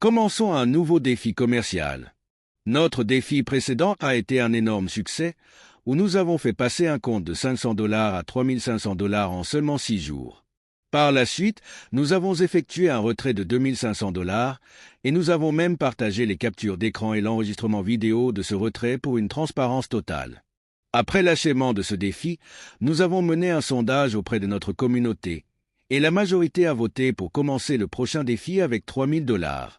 Commençons un nouveau défi commercial. Notre défi précédent a été un énorme succès, où nous avons fait passer un compte de $500 à $3 500 en seulement 6 jours. Par la suite, nous avons effectué un retrait de $2 500 et nous avons même partagé les captures d'écran et l'enregistrement vidéo de ce retrait pour une transparence totale. Après l'achèvement de ce défi, nous avons mené un sondage auprès de notre communauté et la majorité a voté pour commencer le prochain défi avec $3000.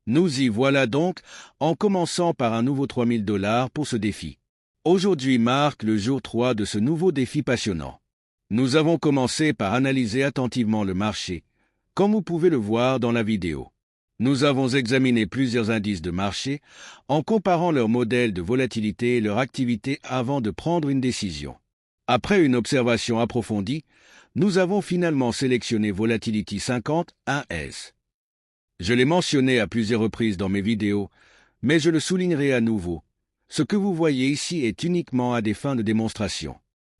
Nous y voilà donc, en commençant par un nouveau $3000 pour ce défi. Aujourd'hui marque le jour 3 de ce nouveau défi passionnant. Nous avons commencé par analyser attentivement le marché, comme vous pouvez le voir dans la vidéo. Nous avons examiné plusieurs indices de marché en comparant leurs modèles de volatilité et leur activité avant de prendre une décision. Après une observation approfondie, nous avons finalement sélectionné Volatility 50 1S. Je l'ai mentionné à plusieurs reprises dans mes vidéos, mais je le soulignerai à nouveau. Ce que vous voyez ici est uniquement à des fins de démonstration.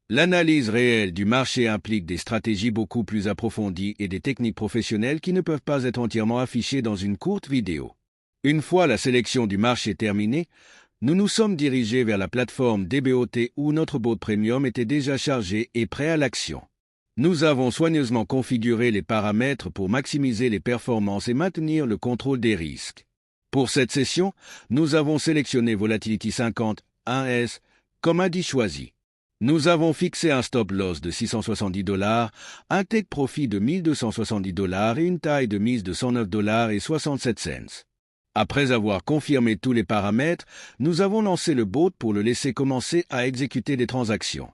L'analyse réelle du marché implique des stratégies beaucoup plus approfondies et des techniques professionnelles qui ne peuvent pas être entièrement affichées dans une courte vidéo. Une fois la sélection du marché terminée, nous nous sommes dirigés vers la plateforme DBOT où notre bot premium était déjà chargé et prêt à l'action. Nous avons soigneusement configuré les paramètres pour maximiser les performances et maintenir le contrôle des risques. Pour cette session, nous avons sélectionné Volatility 50 1S comme indice choisi. Nous avons fixé un stop-loss de $670, un take profit de $1270 et une taille de mise de $109,67. Après avoir confirmé tous les paramètres, nous avons lancé le bot pour le laisser commencer à exécuter des transactions.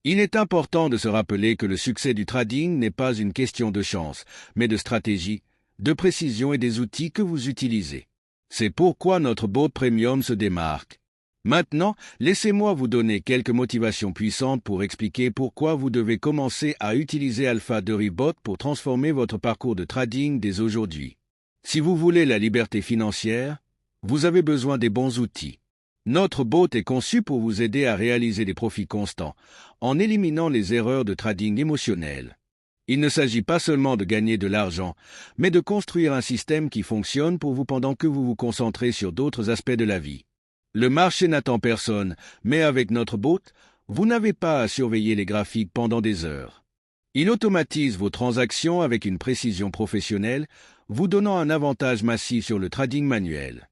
Il est important de se rappeler que le succès du trading n'est pas une question de chance, mais de stratégie, de précision et des outils que vous utilisez. C'est pourquoi notre bot premium se démarque. Maintenant, laissez-moi vous donner quelques motivations puissantes pour expliquer pourquoi vous devez commencer à utiliser Alpha Derived pour transformer votre parcours de trading dès aujourd'hui. Si vous voulez la liberté financière, vous avez besoin des bons outils. Notre bot est conçu pour vous aider à réaliser des profits constants, en éliminant les erreurs de trading émotionnel. Il ne s'agit pas seulement de gagner de l'argent, mais de construire un système qui fonctionne pour vous pendant que vous vous concentrez sur d'autres aspects de la vie. Le marché n'attend personne, mais avec notre bot, vous n'avez pas à surveiller les graphiques pendant des heures. Il automatise vos transactions avec une précision professionnelle, vous donnant un avantage massif sur le trading manuel.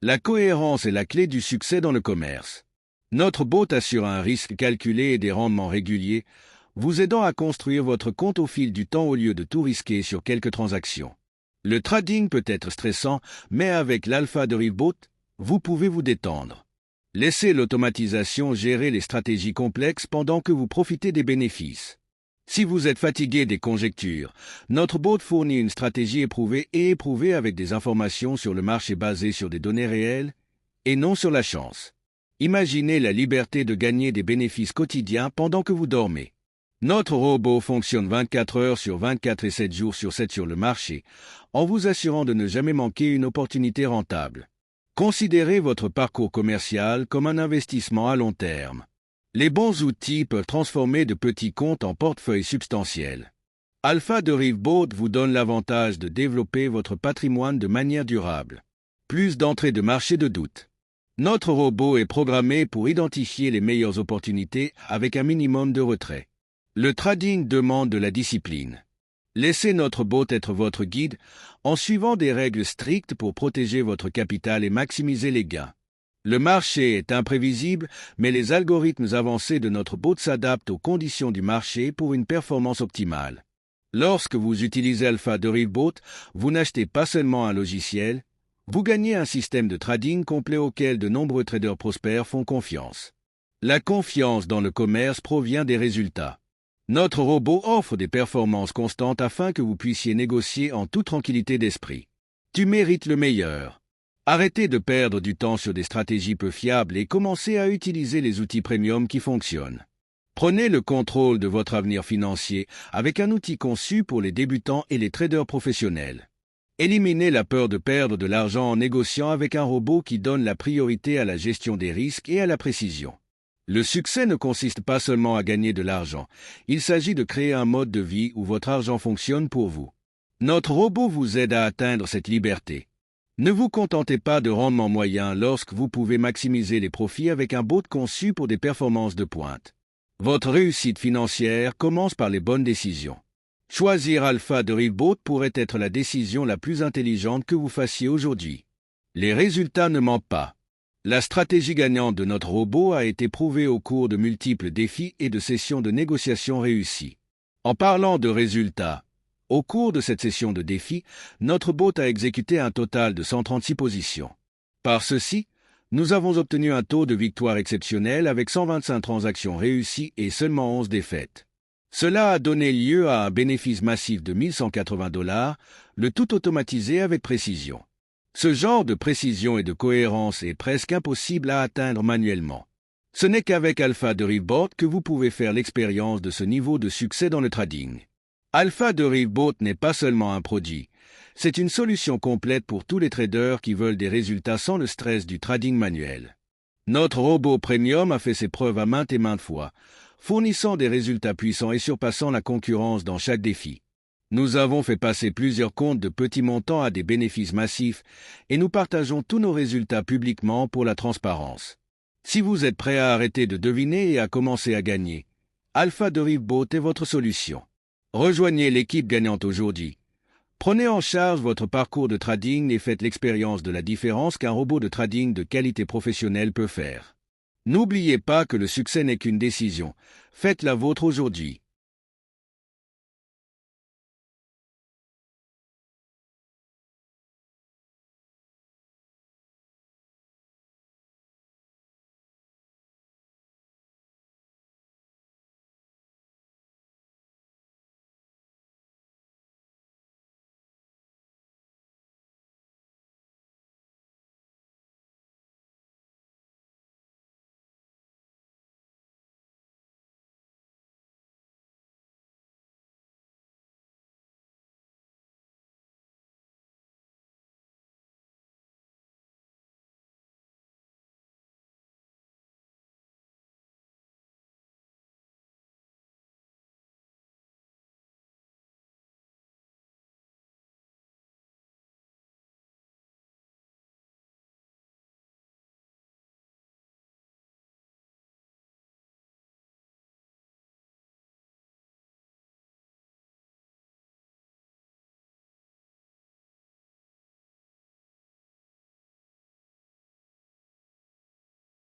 La cohérence est la clé du succès dans le commerce. Notre bot assure un risque calculé et des rendements réguliers, vous aidant à construire votre compte au fil du temps au lieu de tout risquer sur quelques transactions. Le trading peut être stressant, mais avec l'Alpha Derived Bot, vous pouvez vous détendre. Laissez l'automatisation gérer les stratégies complexes pendant que vous profitez des bénéfices. Si vous êtes fatigué des conjectures, notre bot fournit une stratégie éprouvée avec des informations sur le marché basées sur des données réelles et non sur la chance. Imaginez la liberté de gagner des bénéfices quotidiens pendant que vous dormez. Notre robot fonctionne 24 heures sur 24 et 7 jours sur 7 sur le marché, en vous assurant de ne jamais manquer une opportunité rentable. Considérez votre parcours commercial comme un investissement à long terme. Les bons outils peuvent transformer de petits comptes en portefeuilles substantiels. Alpha Derived Bot vous donne l'avantage de développer votre patrimoine de manière durable. Plus d'entrées de marché de doute. Notre robot est programmé pour identifier les meilleures opportunités avec un minimum de retrait. Le trading demande de la discipline. Laissez notre bot être votre guide en suivant des règles strictes pour protéger votre capital et maximiser les gains. Le marché est imprévisible, mais les algorithmes avancés de notre bot s'adaptent aux conditions du marché pour une performance optimale. Lorsque vous utilisez Alpha Derived Bot, vous n'achetez pas seulement un logiciel, vous gagnez un système de trading complet auquel de nombreux traders prospères font confiance. La confiance dans le commerce provient des résultats. Notre robot offre des performances constantes afin que vous puissiez négocier en toute tranquillité d'esprit. Tu mérites le meilleur. Arrêtez de perdre du temps sur des stratégies peu fiables et commencez à utiliser les outils premium qui fonctionnent. Prenez le contrôle de votre avenir financier avec un outil conçu pour les débutants et les traders professionnels. Éliminez la peur de perdre de l'argent en négociant avec un robot qui donne la priorité à la gestion des risques et à la précision. Le succès ne consiste pas seulement à gagner de l'argent, il s'agit de créer un mode de vie où votre argent fonctionne pour vous. Notre robot vous aide à atteindre cette liberté. Ne vous contentez pas de rendement moyen lorsque vous pouvez maximiser les profits avec un bot conçu pour des performances de pointe. Votre réussite financière commence par les bonnes décisions. Choisir Alpha Derivebot pourrait être la décision la plus intelligente que vous fassiez aujourd'hui. Les résultats ne mentent pas. La stratégie gagnante de notre robot a été prouvée au cours de multiples défis et de sessions de négociation réussies. En parlant de résultats, au cours de cette session de défis, notre bot a exécuté un total de 136 positions. Par ceci, nous avons obtenu un taux de victoire exceptionnel avec 125 transactions réussies et seulement 11 défaites. Cela a donné lieu à un bénéfice massif de $1180, le tout automatisé avec précision. Ce genre de précision et de cohérence est presque impossible à atteindre manuellement. Ce n'est qu'avec Alpha Derivebot que vous pouvez faire l'expérience de ce niveau de succès dans le trading. Alpha Derivebot n'est pas seulement un produit, c'est une solution complète pour tous les traders qui veulent des résultats sans le stress du trading manuel. Notre robot premium a fait ses preuves à maintes et maintes fois, fournissant des résultats puissants et surpassant la concurrence dans chaque défi. Nous avons fait passer plusieurs comptes de petits montants à des bénéfices massifs et nous partageons tous nos résultats publiquement pour la transparence. Si vous êtes prêt à arrêter de deviner et à commencer à gagner, Alpha Derivebot est votre solution. Rejoignez l'équipe gagnante aujourd'hui. Prenez en charge votre parcours de trading et faites l'expérience de la différence qu'un robot de trading de qualité professionnelle peut faire. N'oubliez pas que le succès n'est qu'une décision. Faites la vôtre aujourd'hui.